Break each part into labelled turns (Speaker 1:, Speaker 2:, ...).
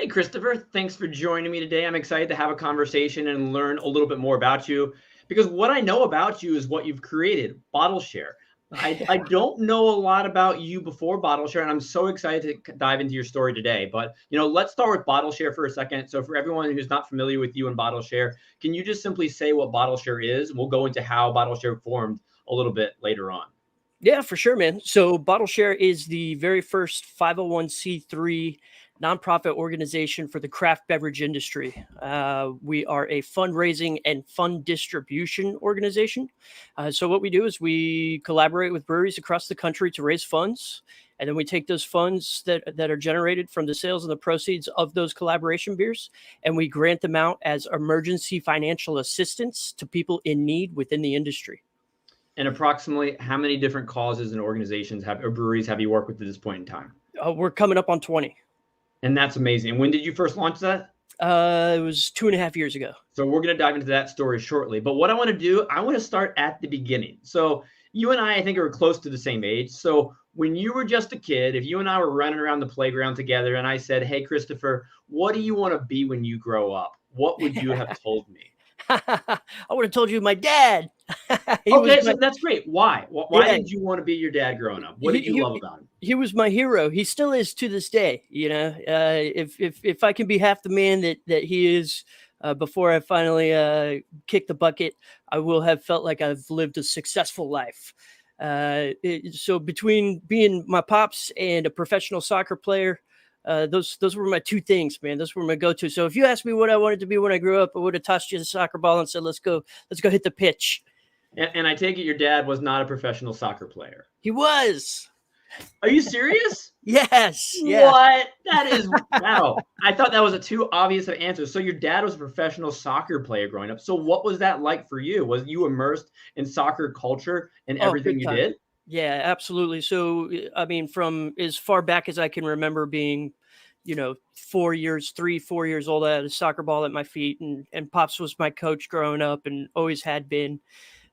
Speaker 1: Christopher. Thanks for joining me today. I'm excited to have a conversation and learn a little bit more about you because what I know about you is what you've created, Bottleshare. I don't know a lot about you before Bottleshare, and I'm so excited to dive into your story today. But let's start with Bottleshare for a second. So, for everyone who's not familiar with you and Bottleshare, can you just simply say what Bottleshare is? And we'll go into how Bottleshare formed a little bit later on.
Speaker 2: Yeah, for sure, man. So Bottleshare is the very first 501c3 nonprofit organization for the craft beverage industry. We are a fundraising and fund distribution organization. So what we do is we collaborate with breweries across the country to raise funds. And then we take those funds that are generated from the sales and the proceeds of those collaboration beers, and we grant them out as emergency financial assistance to people in need within the industry.
Speaker 1: And approximately how many different causes and organizations or breweries have you worked with at this point in time?
Speaker 2: We're coming up on 20.
Speaker 1: And that's amazing. When did you first launch that?
Speaker 2: It was 2.5 years ago.
Speaker 1: So we're going to dive into that story shortly. But what I want to do, I want to start at the beginning. So you and I think, are close to the same age. So when you were just a kid, if you and I were running around the playground together and I said, hey, Christopher, what do you want to be when you grow up? What would you have told me?
Speaker 2: I would have told you my dad.
Speaker 1: Okay, so that's great. Why? Why
Speaker 2: Yeah.
Speaker 1: did you want to be your dad growing up? What did you love about him?
Speaker 2: He was my hero. He still is to this day. If I can be half the man that he is, before I finally kick the bucket, I will have felt like I've lived a successful life. So between being my pops and a professional soccer player, those were my two things, man. Those were my go-to. So if you asked me what I wanted to be when I grew up, I would have tossed you the soccer ball and said, let's go hit the pitch.
Speaker 1: And I take it your dad was not a professional soccer player.
Speaker 2: He was.
Speaker 1: Are you serious?
Speaker 2: Yes.
Speaker 1: Yeah. What? That is, wow. I thought that was a too obvious of answer. So your dad was a professional soccer player growing up. So what was that like for you? Was you immersed in soccer culture and everything you did?
Speaker 2: Yeah, absolutely. So, I mean, from as far back as I can remember being, 4 years old, I had a soccer ball at my feet, and Pops was my coach growing up and always had been.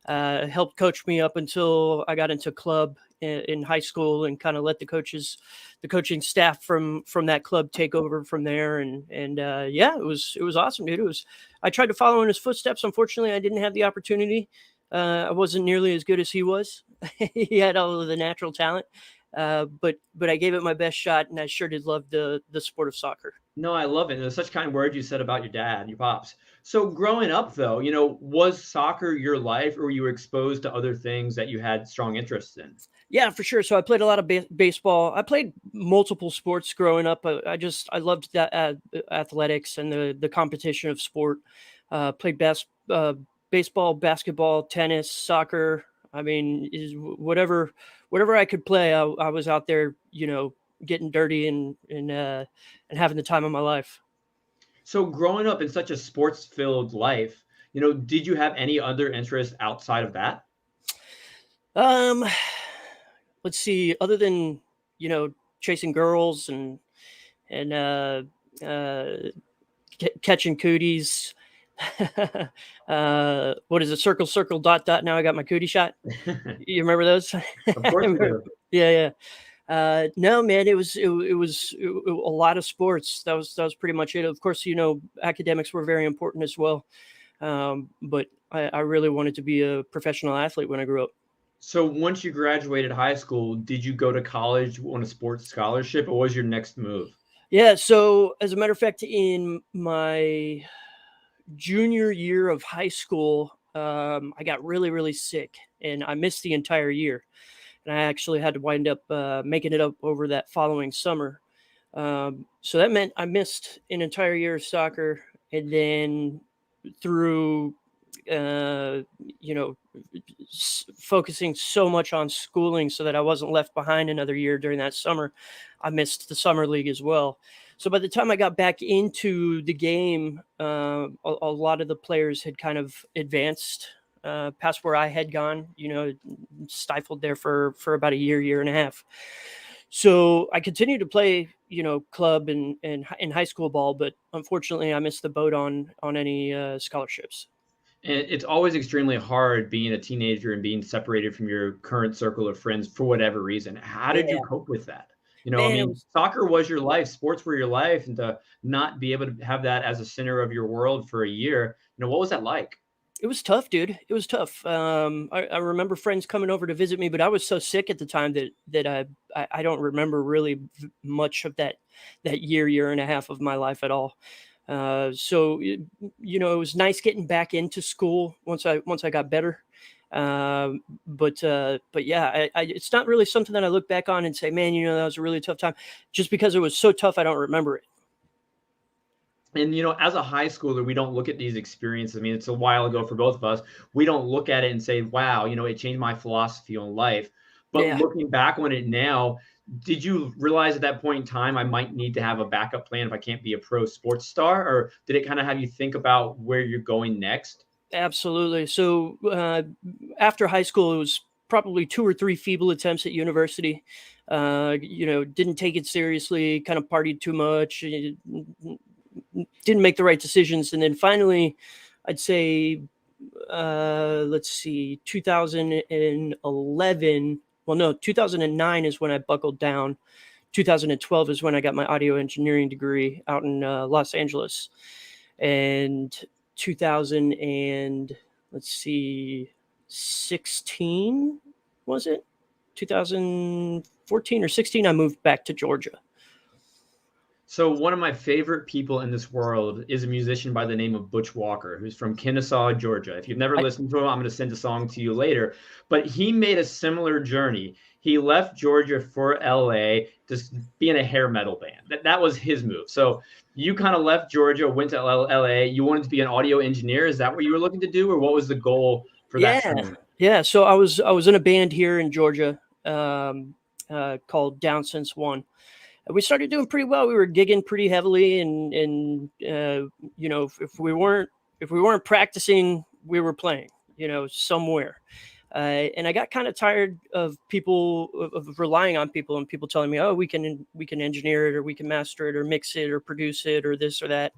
Speaker 2: Helped coach me up until I got into club in high school and kind of let the coaching staff from that club take over from there. And yeah, it was awesome, dude. I tried to follow in his footsteps. Unfortunately, I didn't have the opportunity. I wasn't nearly as good as he was. He had all of the natural talent, but I gave it my best shot, and I sure did love the sport of soccer.
Speaker 1: No, I love it. There's such kind words you said about your dad, your pops. So growing up, though, was soccer your life, or were you exposed to other things that you had strong interests in?
Speaker 2: Yeah, for sure. So I played a lot of baseball. I played multiple sports growing up. I loved that athletics and the competition of sport. Played baseball, basketball, tennis, soccer. I mean, whatever I could play, I was out there, getting dirty and having the time of my life.
Speaker 1: So growing up in such a sports-filled life, did you have any other interests outside of that?
Speaker 2: Let's see. Other than chasing girls and catching cooties. What is it? Circle, circle, dot, dot. Now I got my cootie shot. You remember those?
Speaker 1: Of course we do.
Speaker 2: Yeah. No, man, it was a lot of sports. That was pretty much it. Of course, academics were very important as well. But I really wanted to be a professional athlete when I grew up.
Speaker 1: So once you graduated high school, did you go to college on a sports scholarship, or what was your next move?
Speaker 2: Yeah. So as a matter of fact, in my junior year of high school, I got really, really sick and I missed the entire year. And I actually had to wind up making it up over that following summer. So that meant I missed an entire year of soccer. And then through, focusing so much on schooling so that I wasn't left behind another year during that summer, I missed the summer league as well. So by the time I got back into the game, a lot of the players had kind of advanced past where I had gone, stifled there for about a year and a half. So I continued to play, club and in high school ball, but unfortunately I missed the boat on any scholarships.
Speaker 1: And it's always extremely hard being a teenager and being separated from your current circle of friends for whatever reason. How did you cope with that? You know, I
Speaker 2: Man, it
Speaker 1: mean,
Speaker 2: was
Speaker 1: soccer was your life, sports were your life, and to not be able to have that as a center of your world for a year, what was that like?
Speaker 2: it was tough, dude. It was tough. I remember friends coming over to visit me, but I was so sick at the time that I don't remember really much of that year and a half of my life at all. So it was nice getting back into school once I got better. But yeah, it's not really something that I look back on and say, man, that was a really tough time. Just because it was so tough, I don't remember it.
Speaker 1: And as a high schooler, we don't look at these experiences. I mean, it's a while ago for both of us. We don't look at it and say, wow, it changed my philosophy on life. But
Speaker 2: Yeah.
Speaker 1: looking back on it now, did you realize at that point in time I might need to have a backup plan if I can't be a pro sports star? Or did it kind of have you think about where you're going next?
Speaker 2: Absolutely. So after high school, it was probably 2 or 3 feeble attempts at university. Didn't take it seriously, kind of partied too much, didn't make the right decisions. And then finally, I'd say, let's see, 2011. Well, no, 2009 is when I buckled down. 2012 is when I got my audio engineering degree out in Los Angeles. And 2000 and let's see, 16, was it 2014 or 16, I moved back to Georgia.
Speaker 1: So one of my favorite people in this world is a musician by the name of Butch Walker, who's from Kennesaw, Georgia. If you've never listened to him, I'm going to send a song to you later. But he made a similar journey. He left Georgia for LA to be in a hair metal band. That was his move. So you kind of left Georgia, went to LA. You wanted to be an audio engineer. Is that what you were looking to do, or what was the goal for that
Speaker 2: Yeah,
Speaker 1: training?
Speaker 2: yeah. So I was in a band here in Georgia called Down Since One. We started doing pretty well. We were gigging pretty heavily, and if we weren't practicing, we were playing, somewhere. And I got kind of tired of people of relying on people and people telling me, oh, we can engineer it, or we can master it, or mix it, or produce it, or this or that,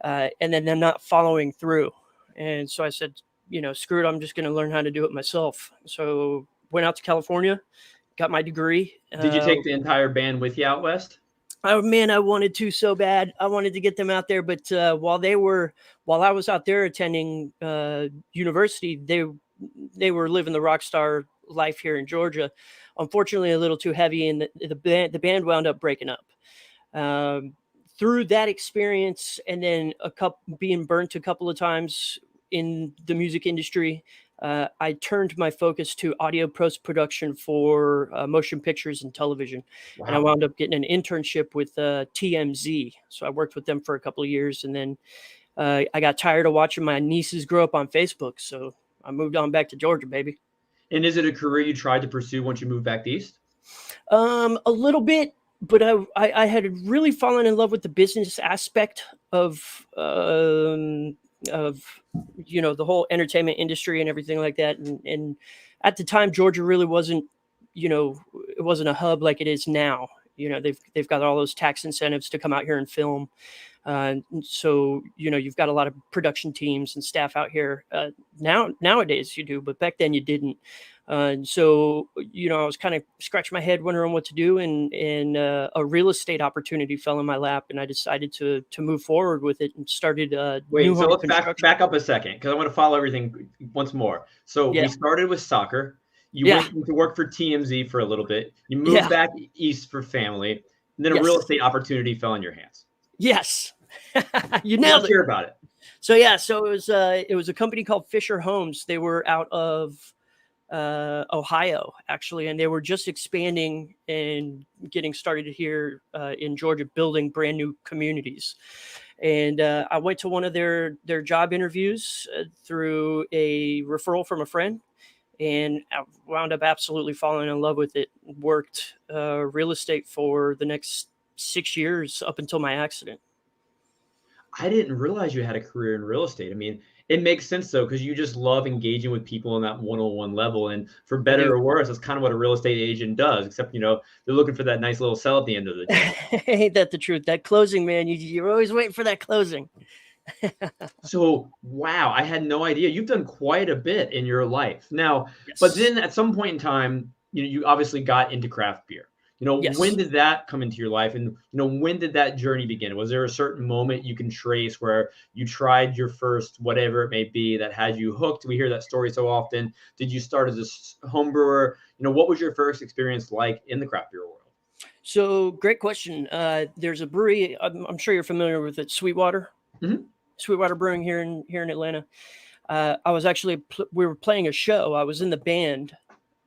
Speaker 2: and then them not following through. And so I said, screw it, I'm just going to learn how to do it myself. So went out to California, got my degree.
Speaker 1: Did you take the entire band with you out west?
Speaker 2: Oh man, I wanted to so bad. I wanted to get them out there, but while I was out there attending university, they were living the rock star life here in Georgia. Unfortunately, a little too heavy, and the band wound up breaking up. Through that experience, and then being burnt a couple of times in the music industry, I turned my focus to audio post-production for motion pictures and television.
Speaker 1: Wow.
Speaker 2: And I wound up getting an internship with TMZ. So I worked with them for a couple of years, and then I got tired of watching my nieces grow up on Facebook. So I moved on back to Georgia, baby.
Speaker 1: And is it a career you tried to pursue once you moved back east?
Speaker 2: A little bit, but I had really fallen in love with the business aspect of the whole entertainment industry and everything like that. And at the time, Georgia really wasn't, it wasn't a hub like it is now. They've got all those tax incentives to come out here and film. So, you've got a lot of production teams and staff out here. Nowadays you do, but back then you didn't. So, I was kind of scratching my head wondering what to do, and a real estate opportunity fell in my lap, and I decided to move forward with it and started
Speaker 1: Wait, so let's back up a second, because I want to follow everything once more. So
Speaker 2: Yeah.
Speaker 1: we started with soccer. You
Speaker 2: Yeah.
Speaker 1: went to work for TMZ for a little bit. You moved back east for family, and then a
Speaker 2: Yes.
Speaker 1: real estate opportunity fell in your hands.
Speaker 2: Yes. You nailed
Speaker 1: Let's
Speaker 2: it.
Speaker 1: hear about it.
Speaker 2: So it was a company called Fisher Homes. They were out of Ohio, actually, and they were just expanding and getting started here in Georgia, building brand new communities. And I went to one of their job interviews through a referral from a friend, and I wound up absolutely falling in love with it. Worked real estate for the next 6 years up until my accident.
Speaker 1: I didn't realize you had a career in real estate. I mean, it makes sense though, because you just love engaging with people on that one-on-one level. And for better or worse, that's kind of what a real estate agent does, except, they're looking for that nice little sell at the end of the day.
Speaker 2: Ain't that the truth? That closing, man, you're always waiting for that closing.
Speaker 1: So, wow, I had no idea. You've done quite a bit in your life now,
Speaker 2: Yes.
Speaker 1: but then at some point in time, you obviously got into craft beer. When
Speaker 2: Yes.
Speaker 1: did that come into your life? And, when did that journey begin? Was there a certain moment you can trace where you tried your first, whatever it may be, that had you hooked? We hear that story so often. Did you start as a home brewer? What was your first experience like in the craft beer world?
Speaker 2: So great question. There's a brewery. I'm sure you're familiar with it, Sweetwater.
Speaker 1: Mhm.
Speaker 2: Sweetwater Brewing here in Atlanta. I was actually we were playing a show. I was in the band,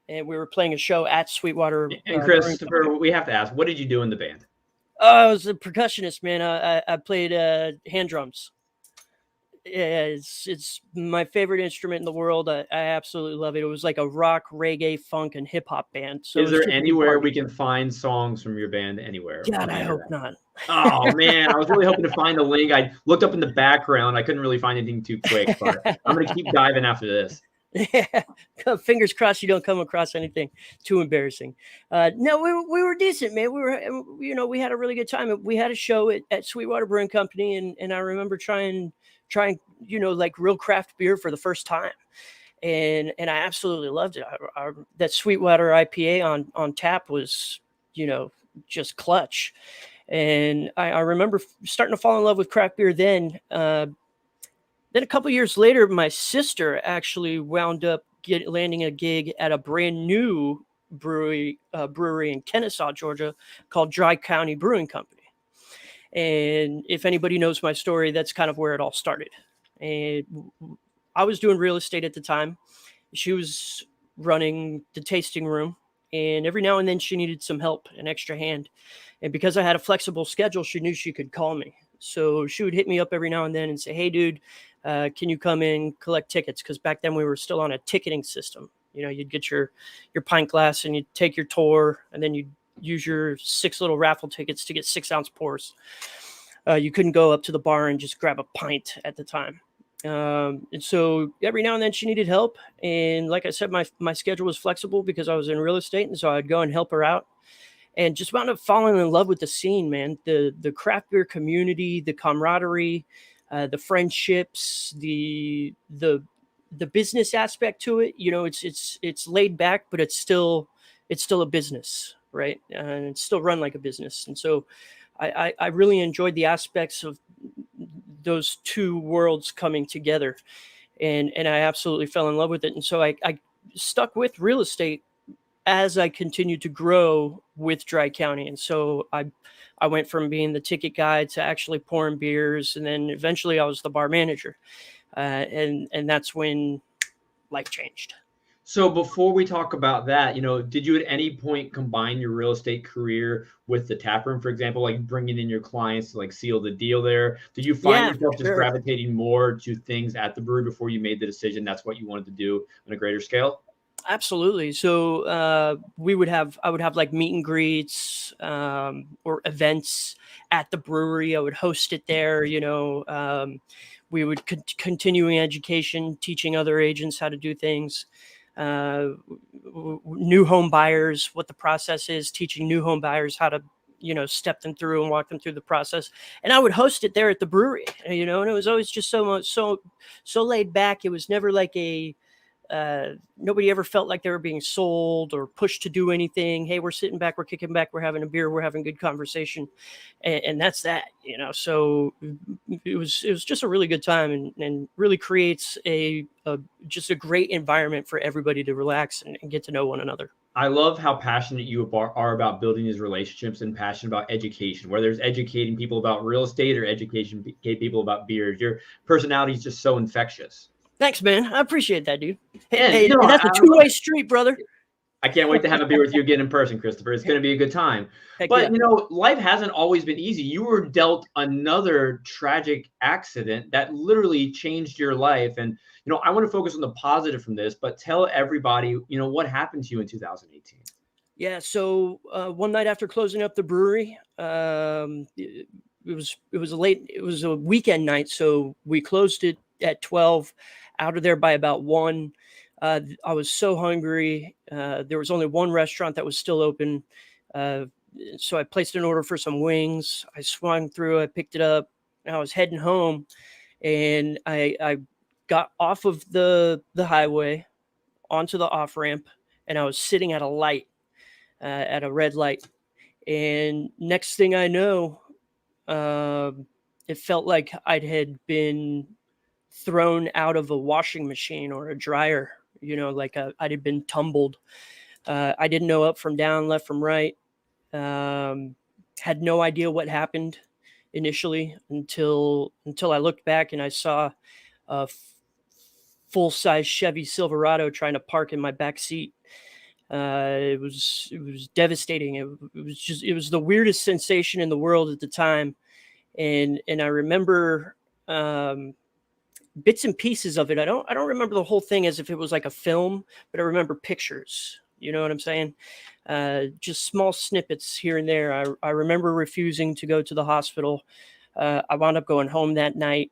Speaker 2: and we were playing a show at Sweetwater
Speaker 1: And
Speaker 2: Brewing Company.
Speaker 1: Christopher, we have to ask, what did you do in the band?
Speaker 2: I was a percussionist, man. I played hand drums. Yeah, it's my favorite instrument in the world. I absolutely love it. It was like a rock, reggae, funk, and hip hop band. So it
Speaker 1: Is
Speaker 2: was
Speaker 1: there
Speaker 2: just a big
Speaker 1: anywhere
Speaker 2: party.
Speaker 1: we can find songs from your band anywhere?
Speaker 2: God,
Speaker 1: We
Speaker 2: I
Speaker 1: can hear
Speaker 2: hope
Speaker 1: that.
Speaker 2: not.
Speaker 1: Oh man, I was really hoping to find a link. I looked up in the background. I couldn't really find anything too quick, but I'm gonna keep diving after this.
Speaker 2: Yeah, fingers crossed you don't come across anything too embarrassing. No, we were decent, man. We had a really good time. We had a show at Sweetwater Brewing Company, and I remember trying, like real craft beer for the first time, and I absolutely loved it. That Sweetwater IPA on tap was, just clutch, and I remember starting to fall in love with craft beer then. Then a couple years later, my sister actually wound up landing a gig at a brand new brewery in Kennesaw, Georgia, called Dry County Brewing Company. And if anybody knows my story, that's kind of where it all started. And I was doing real estate at the time. She was running the tasting room, and every now and then she needed some help, an extra hand. And because I had a flexible schedule, she knew she could call me. So she would hit me up every now and then and say, "Hey, dude, can you come in, collect tickets?" Because back then we were still on a ticketing system. You'd get your pint glass and you'd take your tour, and then you'd use your 6 little raffle tickets to get 6-ounce pours. You couldn't go up to the bar and just grab a pint at the time. And so every now and then she needed help. And like I said, my schedule was flexible because I was in real estate. And so I'd go and help her out, and just wound up falling in love with the scene, man. The craft beer community, the camaraderie, the friendships, the business aspect to it. It's laid back, but it's still a business, right? And it's still run like a business. And so I really enjoyed the aspects of those two worlds coming together, and I absolutely fell in love with it. And so I stuck with real estate as I continued to grow with Dry County. And so I went from being the ticket guy to actually pouring beers, and then eventually I was the bar manager, and that's when life changed.
Speaker 1: So before we talk about that, did you at any point combine your real estate career with the tap room, for example, like bringing in your clients to like seal the deal there? Did you find
Speaker 2: Yeah,
Speaker 1: yourself
Speaker 2: for
Speaker 1: just
Speaker 2: sure.
Speaker 1: gravitating more to things at the brewery before you made the decision that's what you wanted to do on a greater scale?
Speaker 2: Absolutely. So I would have like meet and greets, or events at the brewery. I would host it there. We would continuing education, teaching other agents how to do things. New home buyers, what the process is, teaching new home buyers how to step them through and walk them through the process. And I would host it there at the brewery. And it was always just so laid back. It was never like nobody ever felt like they were being sold or pushed to do anything. Hey, we're sitting back, we're kicking back, we're having a beer, we're having good conversation, and that's that. So it was just a really good time, and really creates just a great environment for everybody to relax and get to know one another.
Speaker 1: I love how passionate you are about building these relationships and passionate about education, whether it's educating people about real estate or educating people about beers. Your personality is just so infectious.
Speaker 2: Thanks, man. I appreciate that, dude. Hey,
Speaker 1: And,
Speaker 2: hey, that's a
Speaker 1: I love
Speaker 2: two-way
Speaker 1: it.
Speaker 2: street, brother.
Speaker 1: I can't wait to have a beer with you again in person, Christopher. It's going to be a good time.
Speaker 2: Heck
Speaker 1: But,
Speaker 2: yeah.
Speaker 1: life hasn't always been easy. You were dealt another tragic accident that literally changed your life. And, I want to focus on the positive from this, but tell everybody, what happened to you in 2018.
Speaker 2: Yeah. So one night after closing up the brewery, it was a weekend night, so we closed it at 12, out of there by about 1. I was so hungry. There was only one restaurant that was still open. Uh, so I placed an order for some wings. I swung through, I picked it up, and I was heading home, and I got off of the highway onto the off ramp, and I was sitting at a light, at a red light. And next thing I know, it felt like I had been thrown out of a washing machine or a dryer, like I had been tumbled. I didn't know up from down, left from right. Had no idea what happened initially until I looked back and I saw a full-size Chevy Silverado trying to park in my back seat. It was devastating. It was the weirdest sensation in the world at the time. And I remember bits and pieces of it. I don't remember the whole thing as if it was like a film, but I remember pictures. You know what I'm saying? Just small snippets here and there. I remember refusing to go to the hospital. I wound up going home that night.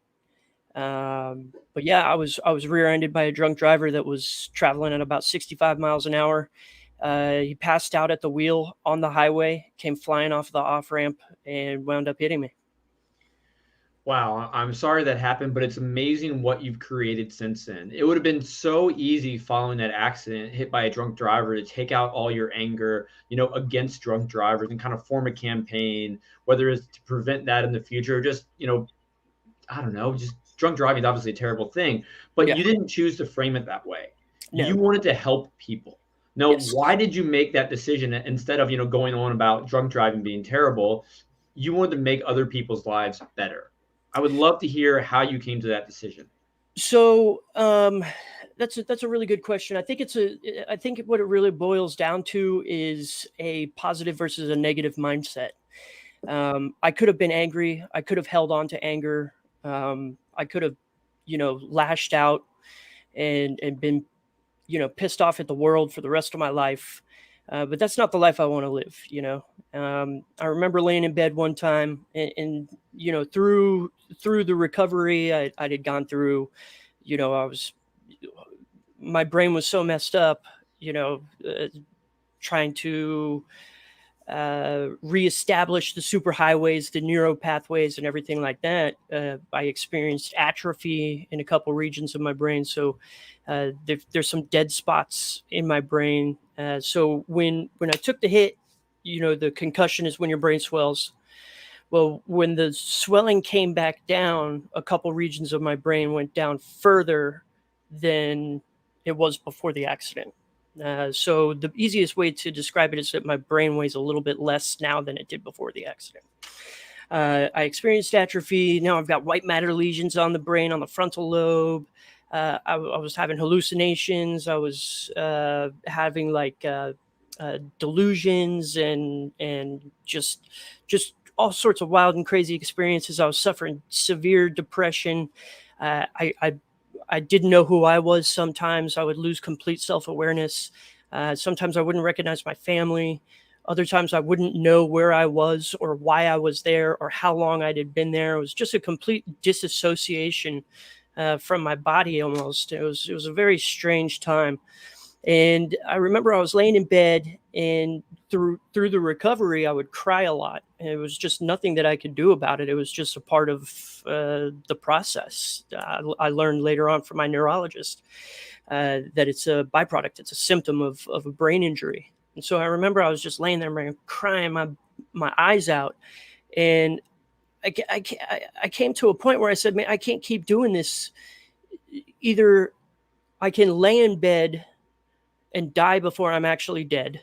Speaker 2: But yeah, I was rear-ended by a drunk driver that was traveling at about 65 miles an hour. He passed out at the wheel on the highway, came flying off the off-ramp, and wound up hitting me.
Speaker 1: Wow, I'm sorry that happened, but it's amazing what you've created since then. It would have been so easy following that accident, hit by a drunk driver, to take out all your anger, against drunk drivers and kind of form a campaign, whether it's to prevent that in the future, or just, I don't know, just drunk driving is obviously a terrible thing, but
Speaker 2: Yeah.
Speaker 1: you didn't choose to frame it that way.
Speaker 2: No.
Speaker 1: You wanted to help people. Now,
Speaker 2: Yes.
Speaker 1: why did you make that decision instead of, going on about drunk driving being terrible? You wanted to make other people's lives better. I would love to hear how you came to that decision.
Speaker 2: So that's a really good question. I think what it really boils down to is a positive versus a negative mindset. I could have been angry. I could have held on to anger. I could have, lashed out and been, pissed off at the world for the rest of my life. But that's not the life I want to live. I remember laying in bed one time and through the recovery I had gone through, my brain was so messed up, trying to reestablish the superhighways, the neuro pathways, and everything like that. I experienced atrophy in a couple regions of my brain, so there's some dead spots in my brain. So when I took the hit, the concussion is when your brain swells. Well, when the swelling came back down, a couple regions of my brain went down further than it was before the accident. So the easiest way to describe it is that my brain weighs a little bit less now than it did before the accident. I experienced atrophy. Now I've got white matter lesions on the brain, on the frontal lobe. I was having hallucinations. I was having like delusions and just all sorts of wild and crazy experiences. I was suffering severe depression. I didn't know who I was. Sometimes I would lose complete self-awareness. Sometimes I wouldn't recognize my family. Other times I wouldn't know where I was or why I was there or how long I had been there. It was just a complete disassociation from my body almost. It was a very strange time. And I remember I was laying in bed, and through the recovery, I would cry a lot. And it was just nothing that I could do about it. It was just a part of the process. I learned later on from my neurologist that it's a byproduct. It's a symptom of a brain injury. And so I remember I was just laying there crying my eyes out. And I came to a point where I said, man, I can't keep doing this. Either I can lay in bed and die before I'm actually dead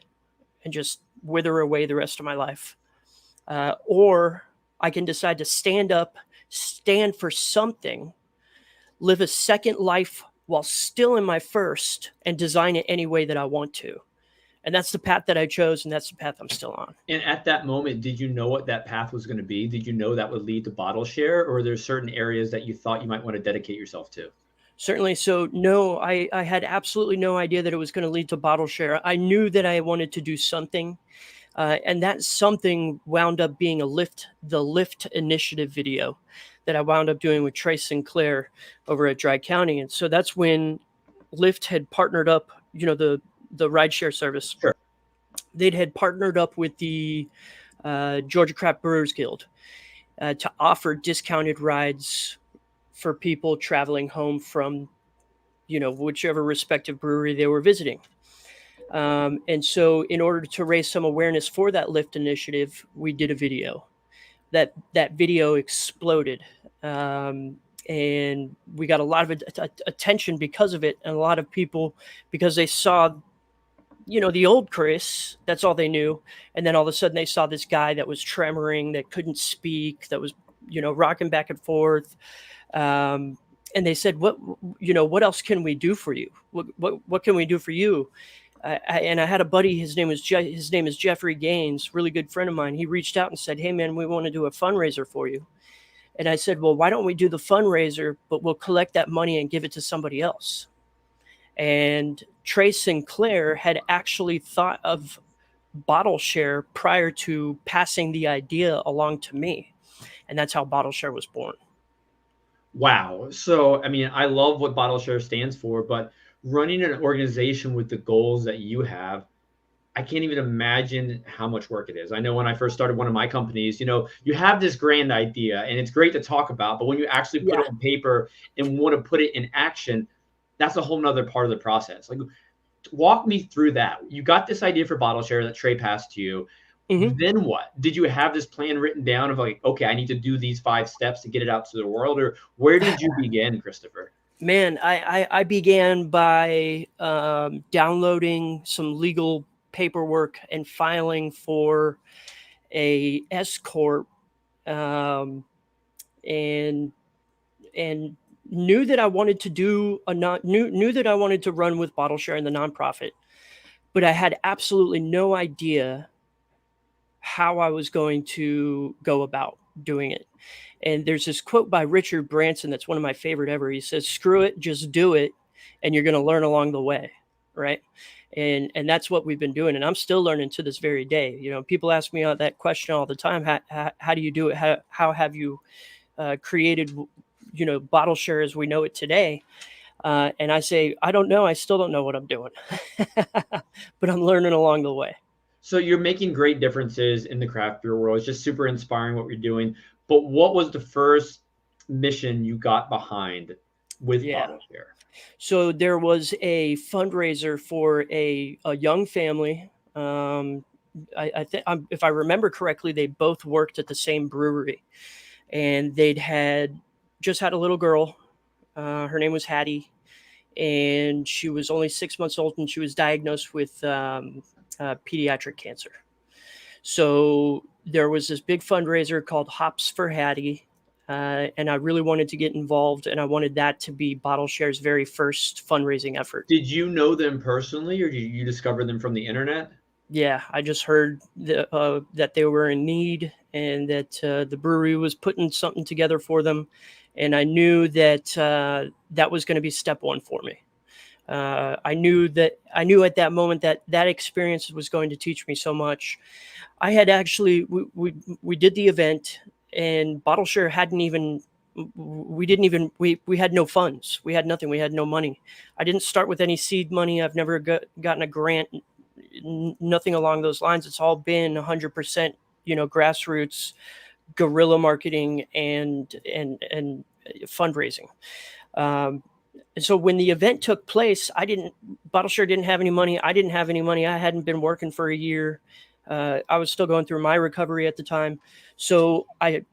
Speaker 2: and just wither away the rest of my life. Or I can decide to stand up, stand for something, live a second life while still in my first, and design it any way that I want to. And that's the path that I chose, and that's the path I'm still on.
Speaker 1: And at that moment, did you know what that path was going to be? Did you know that would lead to Bottleshare, or are there certain areas that you thought you might want to dedicate yourself to?
Speaker 2: Certainly. So no, I had absolutely no idea that it was going to lead to Bottleshare. I knew that I wanted to do something. And that something wound up being the Lift initiative video that I wound up doing with Trace Sinclair over at Dry County. And so that's when Lyft had partnered up, the rideshare service.
Speaker 1: Sure.
Speaker 2: They'd had partnered up with the Georgia Craft Brewers Guild to offer discounted rides for people traveling home from, whichever respective brewery they were visiting. And so in order to raise some awareness for that Lift initiative, we did a video. That video exploded. And we got a lot of attention because of it, and a lot of people, because they saw, the old Chris, that's all they knew. And then all of a sudden they saw this guy that was tremoring, that couldn't speak, that was, rocking back and forth. And they said, what else can we do for you? What can we do for you? And I had a buddy, his name is Jeffrey Gaines, really good friend of mine. He reached out and said, hey man, we want to do a fundraiser for you. And I said, well, why don't we do the fundraiser, but we'll collect that money and give it to somebody else. And Trey Sinclair had actually thought of Bottleshare prior to passing the idea along to me. And that's how Bottleshare was born.
Speaker 1: Wow. So, I mean, I love what Bottleshare stands for, but running an organization with the goals that you have, I can't even imagine how much work it is. I know when I first started one of my companies, you have this grand idea and it's great to talk about, but when you actually put it on paper and want to put it in action, that's a whole nother part of the process. Like, walk me through that. You got this idea for Bottleshare that Trey passed to you. Mm-hmm. Then what? Did you have this plan written down of like, okay, I need to do these 5 steps to get it out to the world? Or where did you begin, Christopher?
Speaker 2: Man, I began by downloading some legal paperwork and filing for a S corp, and knew that I wanted to do knew that I wanted to run with Bottleshare and the nonprofit, but I had absolutely no idea how I was going to go about doing it. And there's this quote by Richard Branson that's one of my favorite ever. He says, "Screw it, just do it, and you're going to learn along the way." Right. And that's what we've been doing. And I'm still learning to this very day. People ask me that question all the time. How do you do it? How have you created, Bottleshare as we know it today? And I say, I don't know. I still don't know what I'm doing, but I'm learning along the way.
Speaker 1: So you're making great differences in the craft beer world. It's just super inspiring what you're doing. But what was the first mission you got behind with Bottleshare?
Speaker 2: So there was a fundraiser for a young family. I think, if I remember correctly, they both worked at the same brewery, and they'd just had a little girl. Her name was Hattie, and she was only 6 months old, and she was diagnosed with pediatric cancer. So there was this big fundraiser called Hops for Hattie. And I really wanted to get involved, and I wanted that to be Bottleshare's very first fundraising effort.
Speaker 1: Did you know them personally, or did you discover them from the internet?
Speaker 2: Yeah, I just heard that they were in need, and that the brewery was putting something together for them. And I knew that that was going to be step one for me. I knew at that moment that experience was going to teach me so much. I had actually, we did the event, and Bottleshare we had no funds. We had nothing. We had no money. I didn't start with any seed money. I've never gotten a grant, nothing along those lines. It's all been 100%, grassroots, guerrilla marketing and fundraising. So when the event took place, Bottleshare didn't have any money. I didn't have any money. I hadn't been working for a year. I was still going through my recovery at the time. So I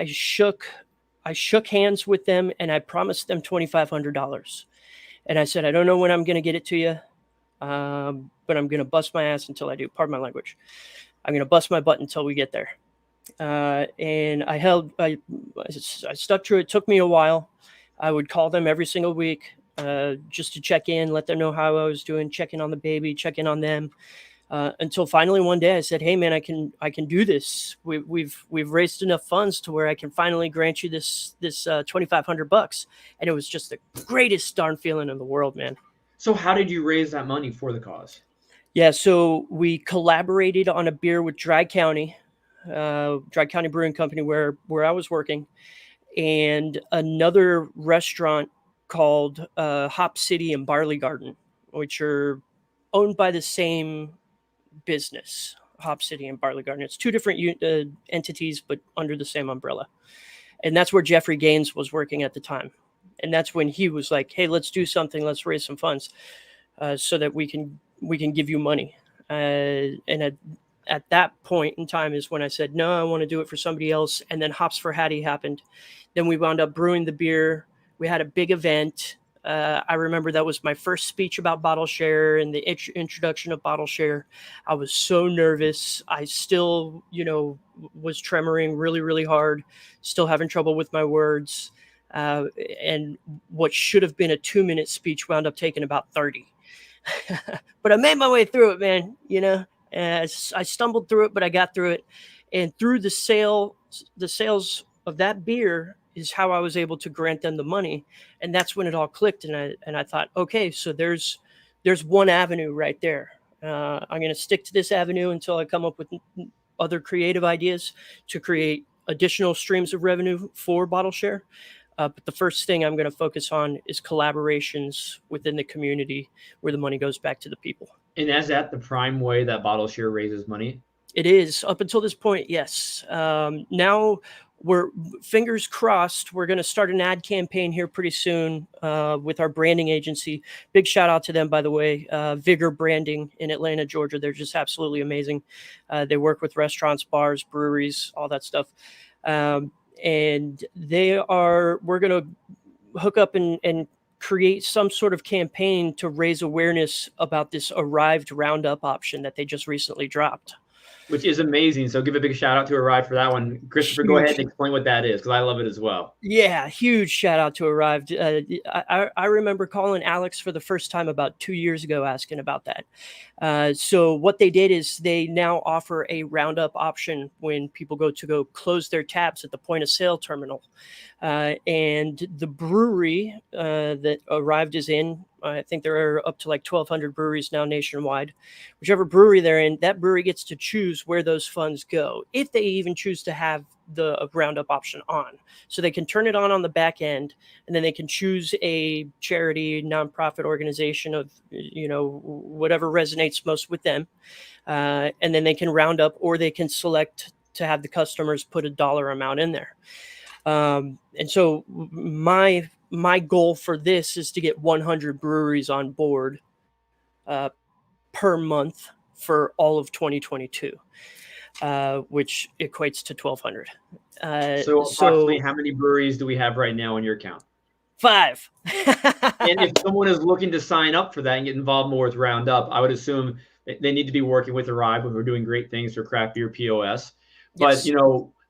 Speaker 2: shook hands with them, and I promised them $2,500. And I said, I don't know when I'm going to get it to you, but I'm going to bust my ass until I do. Pardon my language. I'm going to bust my butt until we get there. And I stuck to it. It took me a while. I would call them every single week, just to check in, let them know how I was doing, check in on the baby, check in on them. Until finally one day I said, "Hey man, I can do this. We've raised enough funds to where I can finally grant you this $2,500." And it was just the greatest darn feeling in the world, man.
Speaker 1: So how did you raise that money for the cause?
Speaker 2: Yeah, so we collaborated on a beer with Dry County Brewing Company, where I was working, and another restaurant called Hop City and Barley Garden, which are owned by the same business, Hop City and Barley Garden. It's two different entities, but under the same umbrella. And that's where Jeffrey Gaines was working at the time. And that's when he was like, "Hey, let's do something. Let's raise some funds." so that we can give you money. And at that point in time is when I said, no, I want to do it for somebody else. And then Hops for Hattie happened. Then we wound up brewing the beer. We had a big event. I remember that was my first speech about Bottleshare and the introduction of Bottleshare. I was so nervous. I still, was tremoring really, really hard, still having trouble with my words. And what should have been a 2-minute speech wound up taking about 30. But I made my way through it, man. I stumbled through it, but I got through it. And through the sales of that beer is how I was able to grant them the money. And that's when it all clicked. And I thought, okay, so there's one avenue right there. I'm going to stick to this avenue until I come up with other creative ideas to create additional streams of revenue for Bottleshare. But the first thing I'm going to focus on is collaborations within the community where the money goes back to the people.
Speaker 1: And is that the prime way that Bottleshare raises money?
Speaker 2: It is. Up until this point, yes. Now we're, fingers crossed, we're going to start an ad campaign here pretty soon with our branding agency. Big shout out to them, by the way, Vigor Branding in Atlanta, Georgia. They're just absolutely amazing. They work with restaurants, bars, breweries, all that stuff. And we're going to hook up and create some sort of campaign to raise awareness about this Arrived Roundup option that they just recently dropped.
Speaker 1: Which is amazing. So give a big shout out to Arrived for that one. Christopher, go ahead and explain what that is, because I love it as well.
Speaker 2: Yeah, huge shout out to Arrived. I remember calling Alex for the first time about 2 years ago asking about that. So what they did is they now offer a roundup option when people go close their taps at the point of sale terminal. And the brewery that Arrived is in, I think there are up to like 1,200 breweries now nationwide. Whichever brewery they're in, that brewery gets to choose where those funds go, if they even choose to have the roundup option on. So they can turn it on the back end, and then they can choose a charity, nonprofit organization of, whatever resonates most with them. And then they can round up, or they can select to have the customers put a dollar amount in there. And so my goal for this is to get 100 breweries on board per month for all of 2022, which equates to 1,200.
Speaker 1: So approximately how many breweries do we have right now in your account?
Speaker 2: 5.
Speaker 1: And if someone is looking to sign up for that and get involved more with Roundup, I would assume they need to be working with Arrive, when we're doing great things for craft beer POS. But,
Speaker 2: Yes.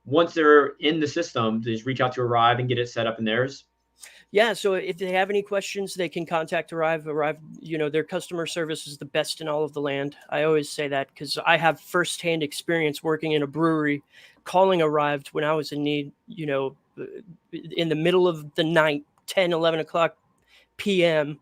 Speaker 1: Once they're in the system, they just reach out to Arrive and get it set up in theirs.
Speaker 2: Yeah, so if they have any questions, they can contact Arrive. Arrive, their customer service is the best in all of the land. I always say that because I have firsthand experience working in a brewery, calling Arrived when I was in need, in the middle of the night, 10, 11 o'clock p.m.,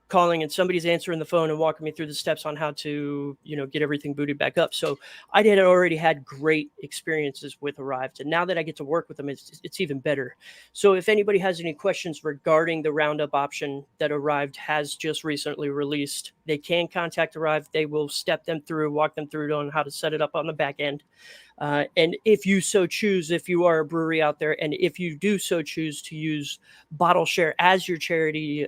Speaker 2: calling, and somebody's answering the phone and walking me through the steps on how to, get everything booted back up. So I had already had great experiences with Arrived, and now that I get to work with them, it's even better. So if anybody has any questions regarding the roundup option that Arrived has just recently released, they can contact Arrived. They will walk them through on how to set it up on the back end. And if you so choose, if you are a brewery out there, and if you do so choose to use Bottleshare as your charity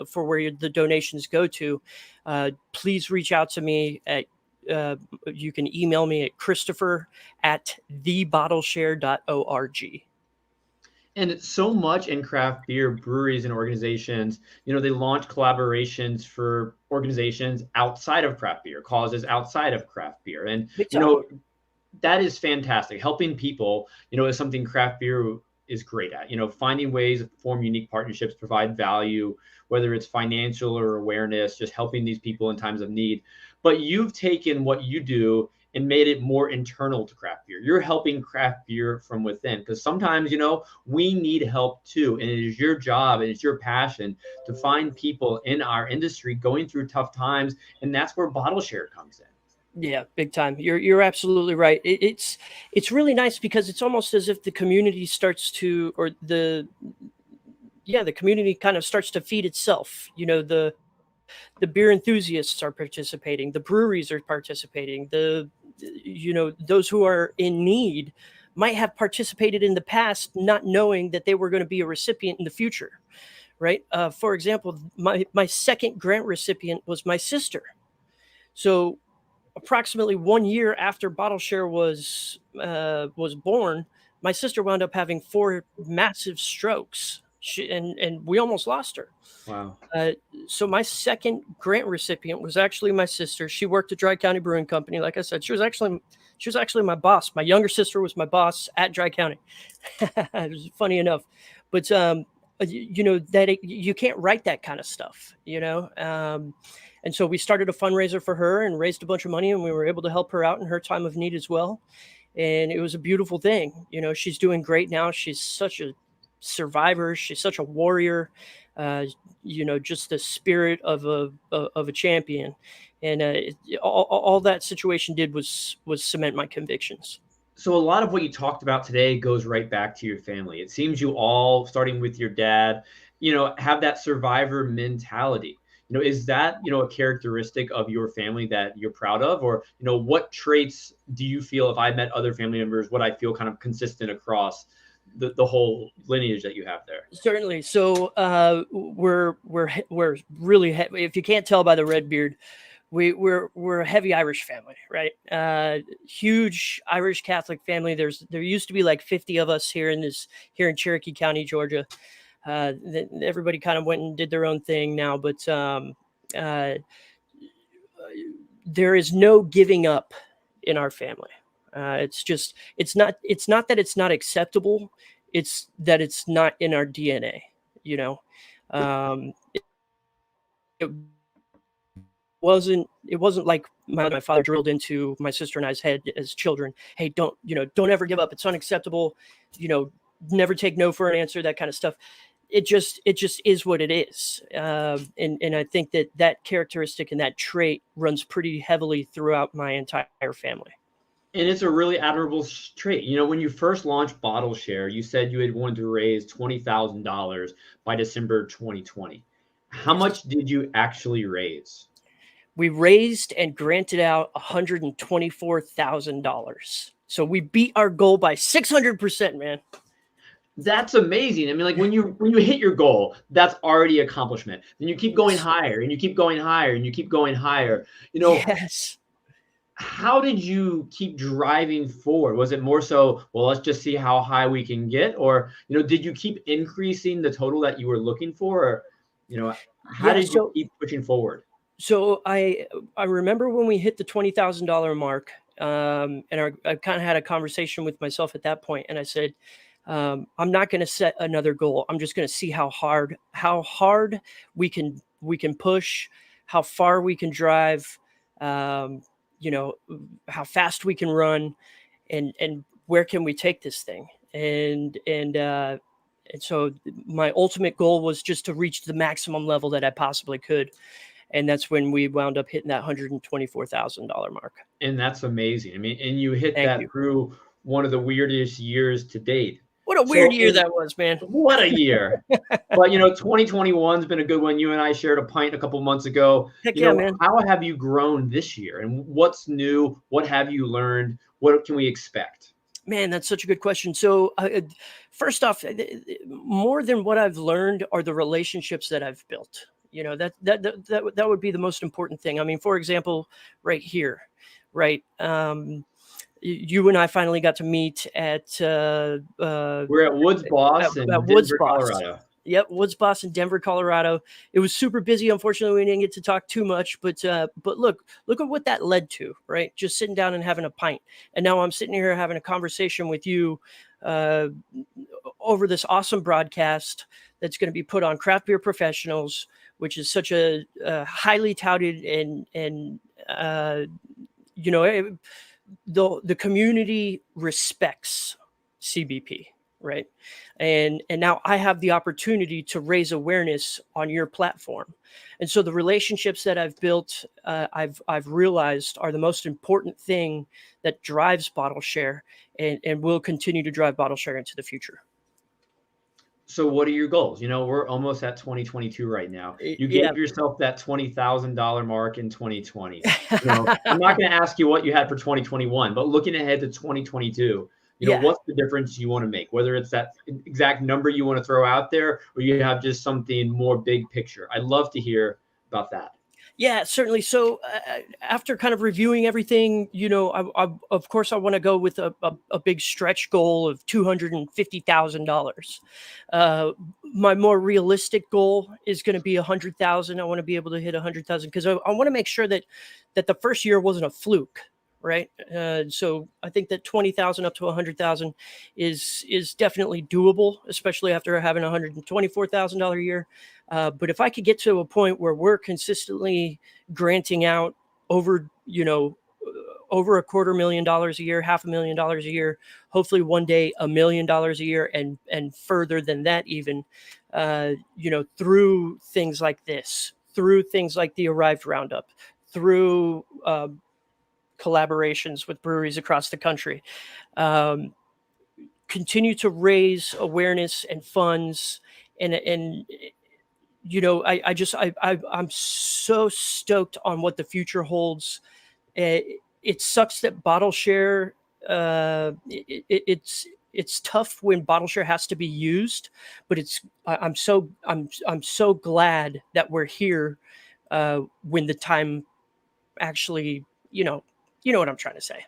Speaker 2: for where the donations go to, please reach out to me at you can email me at christopher@thebottleshare.org.
Speaker 1: And it's so much in craft beer, breweries and organizations, they launch collaborations for organizations outside of craft beer, causes outside of craft beer. And, that is fantastic. Helping people, is something craft beer is great at, finding ways to form unique partnerships, provide value, whether it's financial or awareness, just helping these people in times of need. But you've taken what you do and made it more internal to craft beer. You're helping craft beer from within, because sometimes, we need help too. And it is your job and it's your passion to find people in our industry going through tough times. And that's where Bottleshare comes in.
Speaker 2: Yeah, big time. You're absolutely right. It's really nice because it's almost as if the community starts to, or the community kind of starts to feed itself. The beer enthusiasts are participating, the breweries are participating, those who are in need might have participated in the past, not knowing that they were going to be a recipient in the future. right? For example, my second grant recipient was my sister. So approximately 1 year after Bottleshare was born, my sister wound up having 4 massive strokes. And we almost lost her.
Speaker 1: Wow.
Speaker 2: So my second grant recipient was actually my sister. She worked at Dry County Brewing Company. Like I said, she was actually my boss. My younger sister was my boss at Dry County. It was funny enough, but that you can't write that kind of stuff, and so we started a fundraiser for her and raised a bunch of money, and we were able to help her out in her time of need as well. And it was a beautiful thing. She's doing great now. She's such a survivor. She's such a warrior. Just the spirit of a champion. And all that situation did was cement my convictions.
Speaker 1: So a lot of what you talked about today goes right back to your family. It seems you all, starting with your dad, have that survivor mentality. Is that, a characteristic of your family that you're proud of? Or, what traits do you feel, if I met other family members, what I feel kind of consistent across the whole lineage that you have there?
Speaker 2: Certainly. So we're really if you can't tell by the red beard, we're a heavy Irish family, right? Huge Irish Catholic family. There used to be like 50 of us here in Cherokee County, Georgia. Everybody kind of went and did their own thing now, but there is no giving up in our family. It's not that it's not acceptable. It's that it's not in our DNA, it wasn't like my father drilled into my sister and I's head as children. Hey, don't ever give up. It's unacceptable. Never take no for an answer, that kind of stuff. It just is what it is. And I think that characteristic and that trait runs pretty heavily throughout my entire family.
Speaker 1: And it's a really admirable trait. When you first launched Bottleshare, you said you had wanted to raise $20,000 by December 2020. How much did you actually raise?
Speaker 2: We raised and granted out $124,000. So we beat our goal by 600%, man.
Speaker 1: That's amazing. I mean, like when you hit your goal, that's already accomplishment. Then you keep going higher and you keep going higher and you keep going higher.
Speaker 2: Yes.
Speaker 1: How did you keep driving forward? Was it more so, well, let's just see how high we can get? Or, did you keep increasing the total that you were looking for? Or, how did you keep pushing forward?
Speaker 2: So I remember when we hit the $20,000 mark, and I kind of had a conversation with myself at that point, and I said, I'm not going to set another goal. I'm just going to see how hard we can push, how far we can drive, how fast we can run, and where can we take this thing? And so my ultimate goal was just to reach the maximum level that I possibly could. And that's when we wound up hitting that $124,000 mark.
Speaker 1: And that's amazing. I mean, and you hit that through one of the weirdest years to date.
Speaker 2: What a weird year that was, man.
Speaker 1: What a year. But, 2021's been a good one. You and I shared a pint a couple months ago.
Speaker 2: Heck yeah, man.
Speaker 1: How have you grown this year? And what's new? What have you learned? What can we expect?
Speaker 2: Man, that's such a good question. So first off, more than what I've learned are the relationships that I've built. That would be the most important thing. I mean, for example, right here, right? You and I finally got to meet at
Speaker 1: we're at Woods Boss in Denver, Colorado.
Speaker 2: Yep, Woods Boss in Denver, Colorado. It was super busy. Unfortunately, we didn't get to talk too much, but look at what that led to, right? Just sitting down and having a pint. And now I'm sitting here having a conversation with you over this awesome broadcast that's going to be put on Craft Beer Professionals, which is such a highly touted and the community respects CBP, right? And now I have the opportunity to raise awareness on your platform. And so the relationships that I've built, I've realized are the most important thing that drives Bottleshare and will continue to drive Bottleshare into the future. So
Speaker 1: what are your goals? We're almost at 2022 right now. You gave yourself that $20,000 mark in 2020. I'm not going to ask you what you had for 2021, but looking ahead to 2022,
Speaker 2: Yeah.
Speaker 1: what's the difference you want to make, whether it's that exact number you want to throw out there, or you have just something more big picture. I'd love to hear about that.
Speaker 2: Yeah, certainly. So after kind of reviewing everything, of course, I want to go with a big stretch goal of $250,000. My more realistic goal is going to be 100,000. I want to be able to hit 100,000 because I want to make sure that the first year wasn't a fluke. Right. So I think that 20,000 up to 100,000 is definitely doable, especially after having $124,000 a year. But if I could get to a point where we're consistently granting out over, over $250,000 a year, $500,000 a year, hopefully one day $1 million a year, and further than that, even, through things like this, through things like the Arrived Roundup, through collaborations with breweries across the country, continue to raise awareness and funds, and I'm so stoked on what the future holds. It sucks that Bottleshare, it's tough when Bottleshare has to be used, but I'm so glad that we're here when the time actually, you know what I'm trying to say.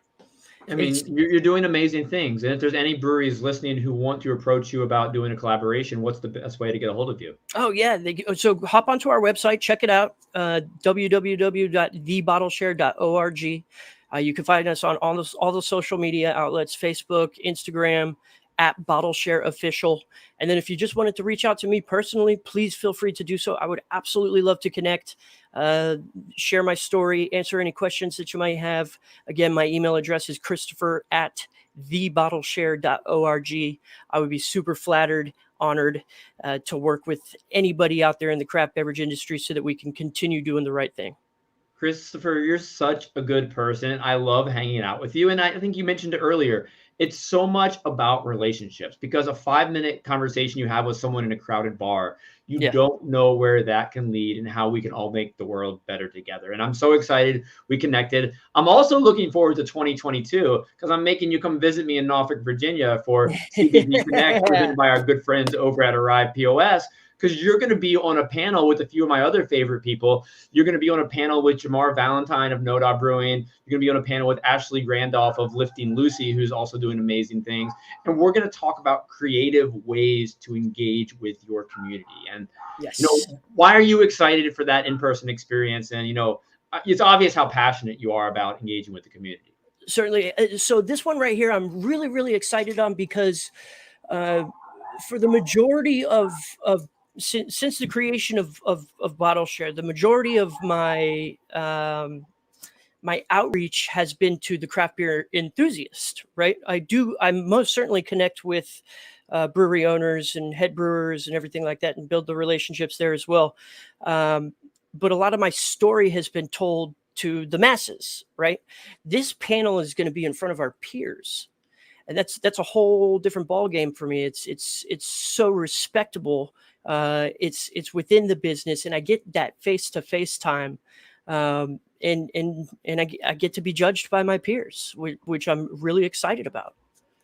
Speaker 1: I mean, you're doing amazing things. And if there's any breweries listening who want to approach you about doing a collaboration, what's the best way to get a hold of you?
Speaker 2: Oh, yeah. So hop onto our website, check it out, www.thebottleshare.org. You can find us on all the social media outlets, Facebook, Instagram, @Bottleshare Official. And then if you just wanted to reach out to me personally, please feel free to do so. I would absolutely love to connect, share my story, answer any questions that you might have. Again, my email address is christopher@thebottleshare.org. I would be super flattered, honored to work with anybody out there in the craft beverage industry so that we can continue doing the right thing.
Speaker 1: Christopher, you're such a good person. I love hanging out with you. And I think you mentioned it earlier. It's so much about relationships, because a 5-minute conversation you have with someone in a crowded bar, you
Speaker 2: Yeah.
Speaker 1: don't know where that can lead and how we can all make the world better together. And I'm so excited we connected. I'm also looking forward to 2022 because I'm making you come visit me in Norfolk, Virginia for CBP Connect, presented by our good friends over at Arrive POS. Because you're going to be on a panel with a few of my other favorite people. You're going to be on a panel with Jamar Valentine of No Doubt Brewing. You're going to be on a panel with Ashley Randolph of Lifting Lucy, who's also doing amazing things. And we're going to talk about creative ways to engage with your community. And,
Speaker 2: Yes.
Speaker 1: why are you excited for that in-person experience? And, it's obvious how passionate you are about engaging with the community.
Speaker 2: Certainly. So this one right here, I'm really, really excited on because for the majority of since the creation of Bottleshare, the majority of my my outreach has been to the craft beer enthusiast, right? I most certainly connect with brewery owners and head brewers and everything like that and build the relationships there as well. But a lot of my story has been told to the masses, right? This panel is going to be in front of our peers. And that's a whole different ball game for me. It's so respectable. It's within the business, and I get that face-to-face time. And I get to be judged by my peers, which I'm really excited about.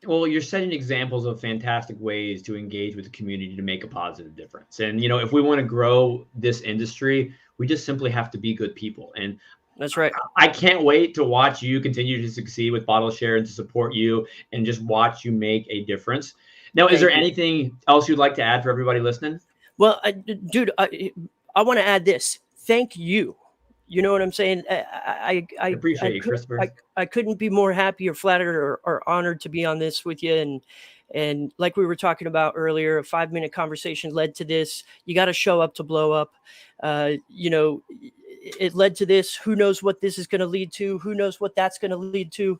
Speaker 1: Well, you're setting examples of fantastic ways to engage with the community to make a positive difference. And, if we want to grow this industry, we just simply have to be good people. And
Speaker 2: that's right.
Speaker 1: I can't wait to watch you continue to succeed with Bottleshare and to support you and just watch you make a difference. Now, is there anything else you'd like to add for everybody listening?
Speaker 2: Well, dude, I want to add this. Thank you. You know what I'm saying? I
Speaker 1: appreciate you, Christopher.
Speaker 2: I couldn't be more happy or flattered or honored to be on this with you. And like we were talking about earlier, a 5-minute conversation led to this. You got to show up to blow up. It led to this. Who knows what this is going to lead to? Who knows what that's going to lead to?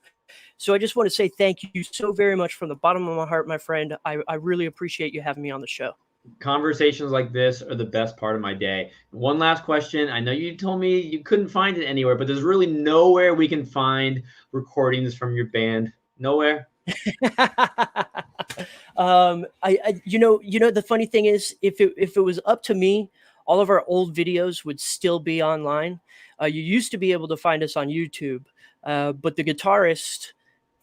Speaker 2: So I just want to say thank you so very much from the bottom of my heart, my friend. I really appreciate you having me on the show.
Speaker 1: Conversations like this are the best part of my day. One last question. I know you told me you couldn't find it anywhere, but there's really nowhere we can find recordings from your band. Nowhere.
Speaker 2: The funny thing is, if it was up to me, all of our old videos would still be online. You used to be able to find us on YouTube, but the guitarist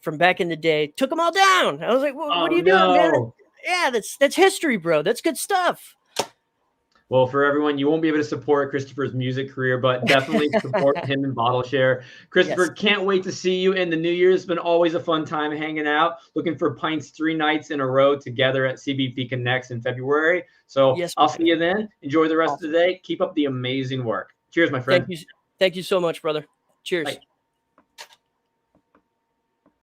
Speaker 2: from back in the day, took them all down. I was like, what are you doing, man? Yeah, that's history, bro. That's good stuff.
Speaker 1: Well, for everyone, you won't be able to support Christopher's music career, but definitely support him in Bottleshare. Christopher,
Speaker 2: Yes.
Speaker 1: Can't wait to see you in the new year. It's been always a fun time hanging out, looking for pints 3 nights in a row together at CBP Connects in February. So
Speaker 2: Yes,
Speaker 1: I'll see you then. Enjoy the rest
Speaker 2: awesome.
Speaker 1: of the day. Keep up the amazing work. Cheers, my friend.
Speaker 2: Thank you so much, brother. Cheers.
Speaker 1: Bye.